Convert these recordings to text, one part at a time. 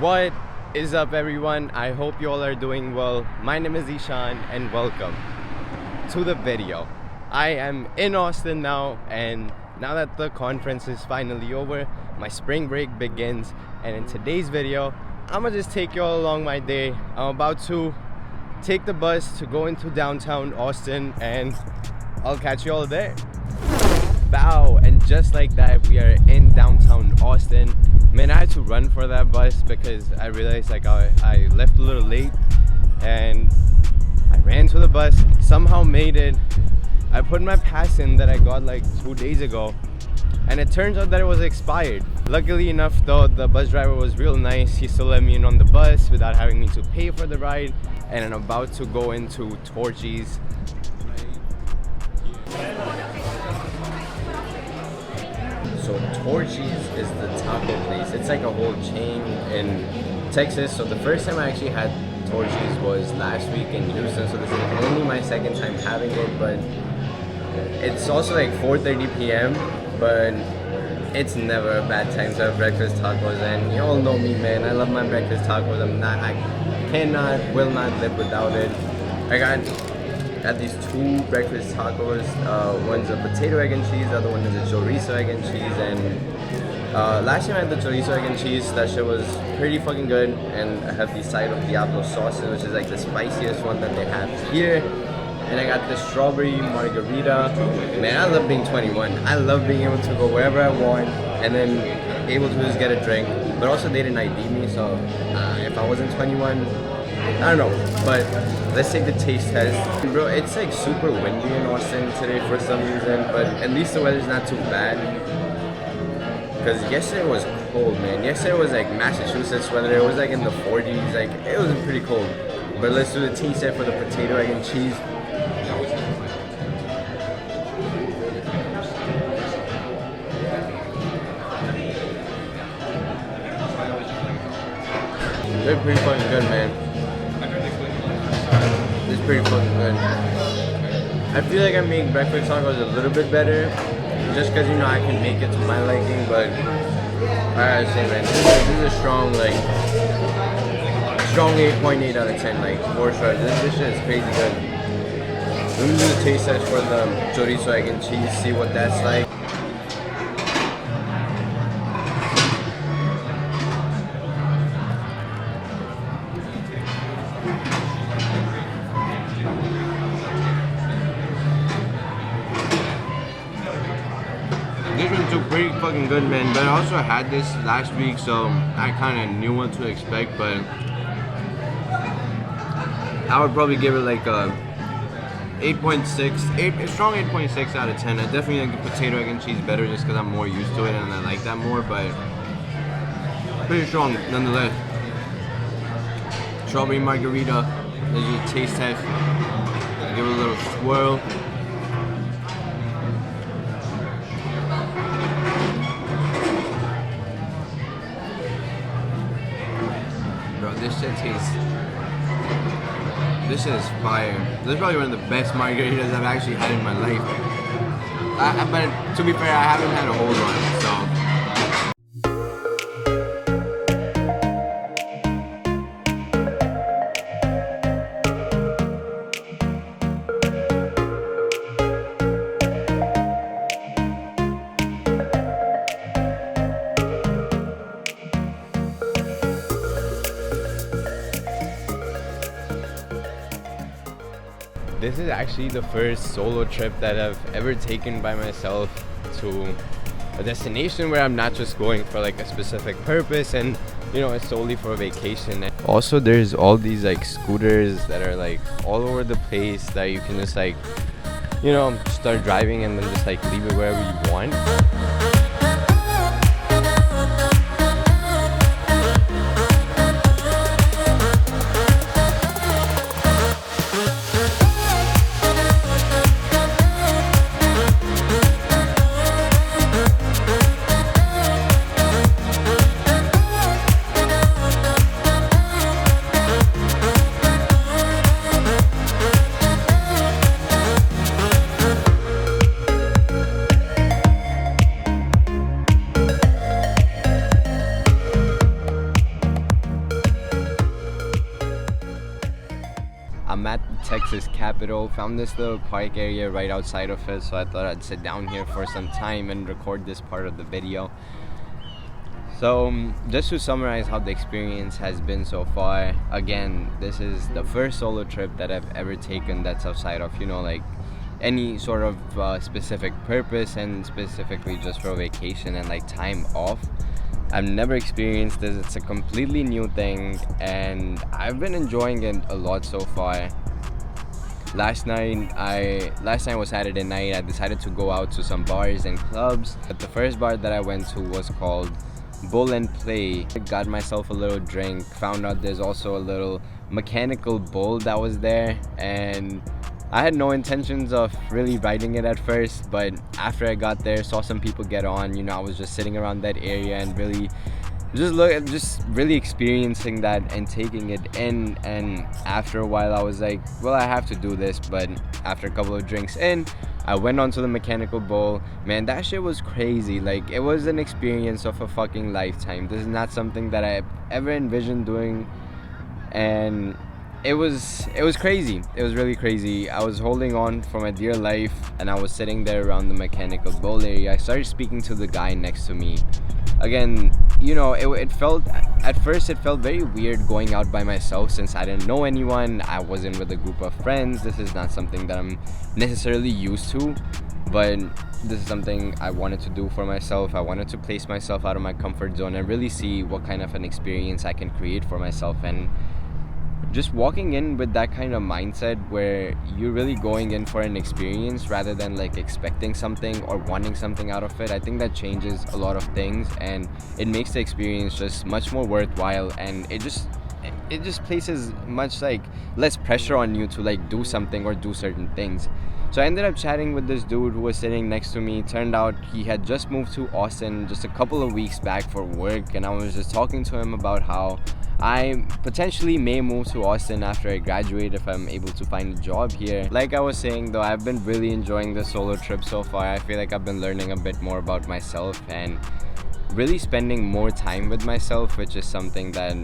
What is up, everyone? I hope you all are doing well. My name is Ishaan and welcome to the video. I am in Austin now, and now that the conference is finally over, my spring break begins. And in today's video, I'm gonna just take you all along my day. I'm about to take the bus to go into downtown Austin, and I'll catch you all there. Bow, and just like that, we are in downtown Austin. Man, I had to run for that bus because I realized I left a little late, and I ran to the bus, somehow made it. I put my pass in that I got like 2 days ago, and it turns out that it was expired. Luckily enough though, the bus driver was real nice. He still let me in on the bus without having me to pay for the ride, and I'm about to go into Torchy's. So Torchy's is the taco place. It's like a whole chain in Texas. So the first time I actually had Torchy's was last week in Houston. So this is only my second time having it, but it's also like 4:30 p.m. But it's never a bad time to have breakfast tacos. And you all know me, man. I love my breakfast tacos. I will not live without it. I got these 2 breakfast tacos. One's a potato, egg, and cheese. The other one is a chorizo, egg, and cheese. And last time I had the chorizo, egg, and cheese. That shit was pretty fucking good. And I have the side of Diablo sauce, which is like the spiciest one that they have here. And I got the strawberry margarita. Man, I love being 21. I love being able to go wherever I want and then able to just get a drink. But also they didn't ID me, so if I wasn't 21, I don't know. But let's take the taste test. Bro, it's like super windy in Austin today for some reason, but at least the weather's not too bad. Because yesterday was cold, man. Yesterday was like Massachusetts weather. It was like in the 40s. Like, it was pretty cold. But let's do the taste test for the potato, egg, and cheese. They're pretty fucking good, man. It's pretty fucking good. I feel like I make breakfast tacos a little bit better, just because, you know, I can make it to my liking. But I gotta say, man, this is a strong 8.8 out of 10, like 4 stars. This shit is crazy good. Let me do the taste test for the chorizo, egg, and cheese, see what that's like. This one's so pretty fucking good, man. But I also had this last week, so I kind of knew what to expect. But I would probably give it like a 8.6, a strong 8.6 out of 10. I definitely like the potato, egg, and cheese better just because I'm more used to it and I like that more. But pretty strong nonetheless. Strawberry margarita. This is a taste test. Give it a little swirl. This shit is fire. This is probably one of the best margaritas I've actually had in my life. But to be fair, I haven't had a whole lot, so. This is actually the first solo trip that I've ever taken by myself to a destination where I'm not just going for like a specific purpose and, you know, it's solely for a vacation. And also there's all these like scooters that are like all over the place that you can just like, you know, start driving and then just like leave it wherever you want. I'm at Texas Capitol. Found this little park area right outside of it, so I thought I'd sit down here for some time and record this part of the video. So just to summarize how the experience has been so far, again, this is the first solo trip that I've ever taken that's outside of, like any sort of specific purpose, and specifically just for vacation and like time off. I've never experienced this. It's a completely new thing, and I've been enjoying it a lot so far. Last night was Saturday night. I decided to go out to some bars and clubs. But the first bar that I went to was called Bull and Play. I got myself a little drink, found out there's also a little mechanical bull that was there, and I had no intentions of really riding it at first, but after I got there, saw some people get on, I was just sitting around that area and really really experiencing that and taking it in. And after a while I was like, well, I have to do this. But after a couple of drinks in, I went onto the mechanical bull. Man, that shit was crazy. Like, it was an experience of a fucking lifetime. This is not something that I ever envisioned doing, and it was crazy. It was really crazy. I was holding on for my dear life, and I was sitting there around the mechanical bull area. I started speaking to the guy next to me. Again, it felt, at first it felt very weird going out by myself, since I didn't know anyone. I wasn't with a group of friends. This is not something that I'm necessarily used to, but this is something I wanted to do for myself. I wanted to place myself out of my comfort zone and really see what kind of an experience I can create for myself. And just walking in with that kind of mindset where you're really going in for an experience rather than like expecting something or wanting something out of it, I think that changes a lot of things, and it makes the experience just much more worthwhile, and it just places much like less pressure on you to like do something or do certain things. So I ended up chatting with this dude who was sitting next to me. Turned out he had just moved to Austin just a couple of weeks back for work, and I was just talking to him about how I potentially may move to Austin after I graduate if I'm able to find a job here. Like I was saying though, I've been really enjoying the solo trip so far. I feel like I've been learning a bit more about myself and really spending more time with myself, which is something that,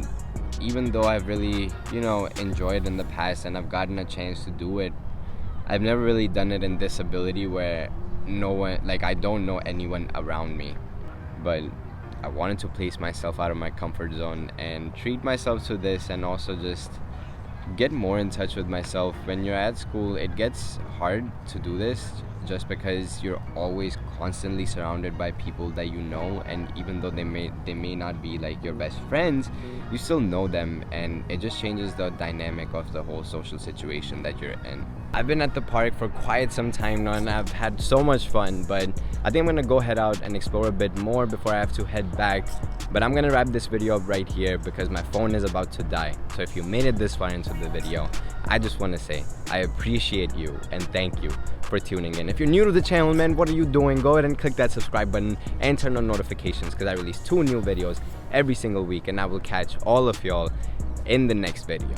even though I've really, enjoyed in the past and I've gotten a chance to do it, I've never really done it in this ability where I don't know anyone around me. But I wanted to place myself out of my comfort zone and treat myself to this, and also just get more in touch with myself. When you're at school, it gets hard to do this just because you're always constantly surrounded by people that you know, and even though they may not be like your best friends, you still know them, and it just changes the dynamic of the whole social situation that you're in. I've been at the park for quite some time now, and I've had so much fun, but I think I'm gonna go head out and explore a bit more before I have to head back. But I'm gonna wrap this video up right here because my phone is about to die. So if you made it this far into the video, I just want to say I appreciate you and thank you for tuning in. If you're new to the channel, man, what are you doing? Go ahead and click that subscribe button and turn on notifications, because I release 2 new videos every single week, and I will catch all of y'all in the next video.